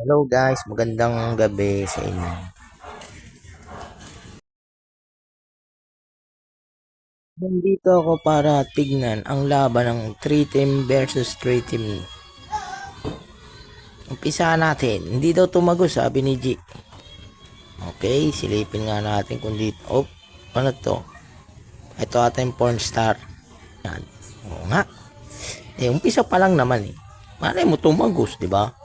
Hello guys, magandang gabi sa inyo. Nandito ako para tignan ang laban ng 3 team versus 3 team. Umpisa natin. Hindi daw tumagos, sabi ni G. Okay, silipin nga natin kung dito. Oh, ano to? Ito ata yung porn star. Yan. Oo nga. Umpisa pa lang naman eh. Malay mo tumagos, di ba?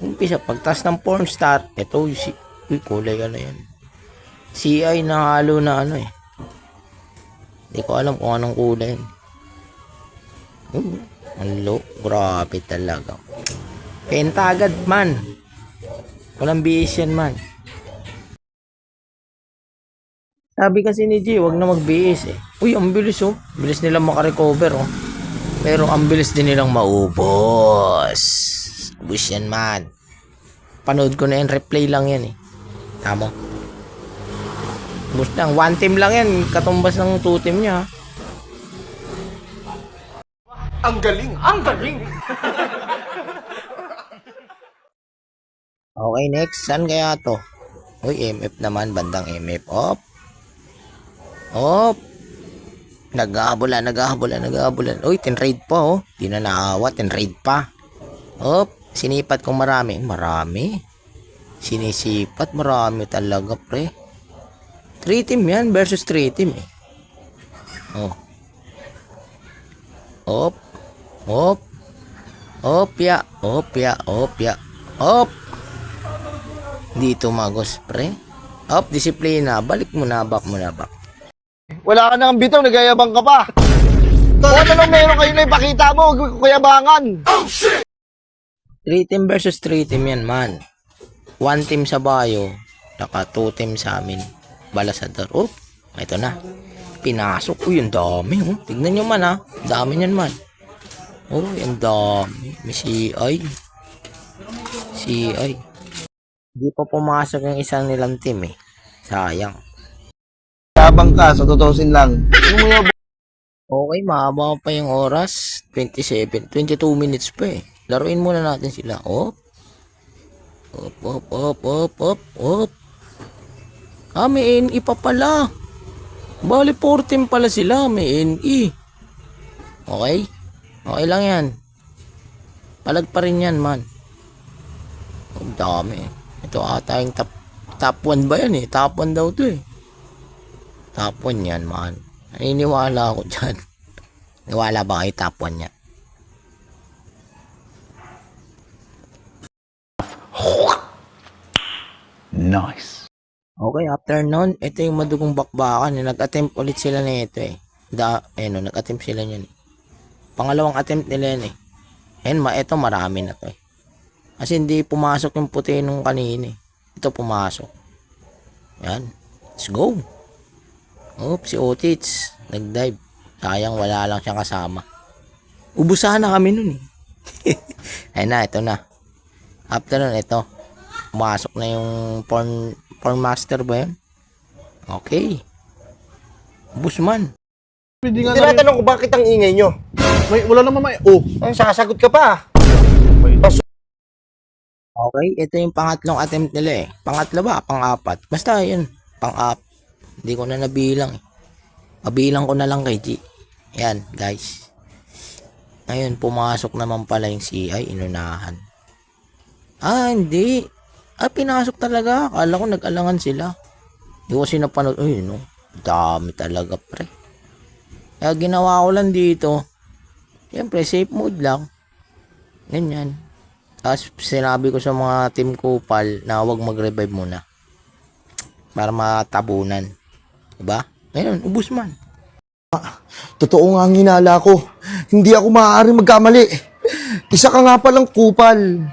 Umpisa, pagtas ng porn star, ito, kulay ka na yan. CI na halo na ano eh. Hindi ko alam kung anong kulay. Hello, grabe talaga. Penta agad man. Walang bihis yan man. Sabi kasi ni G, wag na magbihis eh. Uy, ang bilis oh. Bilis nilang makarecover oh. Pero ang bilis din nilang maubos. Ubus yan man. Panood ko na yan, replay lang yan eh. Tama. Ubus lang, 1 team lang yan. Katumbas ng 2 team niya. Ang galing! Ang galing! Okay, next. Saan kaya to? Uy, MF naman. Bandang MF. Op. Op. Naghahabulan. Uy, tinraid pa oh. Di na naawa. Tinraid pa. Op. Sinipat kong marami. Marami. Sinisipat. Marami talaga, pre. 3 team yan versus 3 team eh. Oh. Op. Op. Opya. Opya. Opya. Op. Dito magos, pre. Op, disiplina. Balik mo na, back mo na, back. Wala ka nang bitaw, nagayabang ka pa. Kung ano lang meron kayo na ipakita mo, kuyabangan. 3 team versus 3 team yan, man. 1 team sa Bayo, saka 2 team sa amin. Balasador. Oh, ito na. Pinasok. Uy, ang dami. Oh. Tignan nyo man, ha. Dami nyan, man. Oh, ang dami. May CI. CI. Hindi pa pumasok yung isang nilang team, eh. Sayang. Yabang ka, sa tutusin lang. Okay, mahaba pa yung oras. 22 minutes pa, eh. Laruin muna natin sila. Oh. Op. Ah, may NE pa pala. Bali, 4 team pala sila. May NE. Okay? Okay lang yan. Palag pa rin yan, man. Ang dami. Ito ata yung top 1 ba yan eh? Top 1 daw to eh. Top 1 yan, man. Naniniwala ako dyan. Niwala ba kayo top 1 yan? Nice. Okay, after nun, ito yung madugong bakbakan. Nag-attempt ulit sila na ito eh. Nag-attempt sila yun eh. Pangalawang attempt nila yan eh. Ito marami na to eh. Kasi hindi pumasok yung puti nung kanina eh. Ito pumasok. Yan. Let's go. Oops, si Otits. Nag-dive. Sayang wala lang siyang kasama. Ubusahan na kami nun eh. Ayun na, ito na. After nun, ito. Pumasok na yung porn master ba yan? Okay. Busman. Tinatanong ko bakit ang ingay nyo? Wala naman Ay, sasagot ka pa. Okay, ito yung pangatlong attempt nila eh. Pangatlo ba? Pang-apat. Basta yun. Pang-up. Hindi ko na nabilang eh. Mabilang ko na lang kay G. Yan, guys. Ngayon, pumasok naman pala yung CI. Inunahan. Ah, hindi. Pinasok talaga. Akala ko nag-alangan sila. Hindi ko sinapanood. Uy, no. Dami talaga, pre. Kaya ginawa ko lang dito. Siyempre, safe mode lang. Ganyan. Tapos, sinabi ko sa mga team Kupal na huwag mag-revive muna. Para matabunan. Diba? Ngayon, ubus man. Totoo nga ang hinala ko. Hindi ako maaaring magkamali. Isa ka nga palang kupal.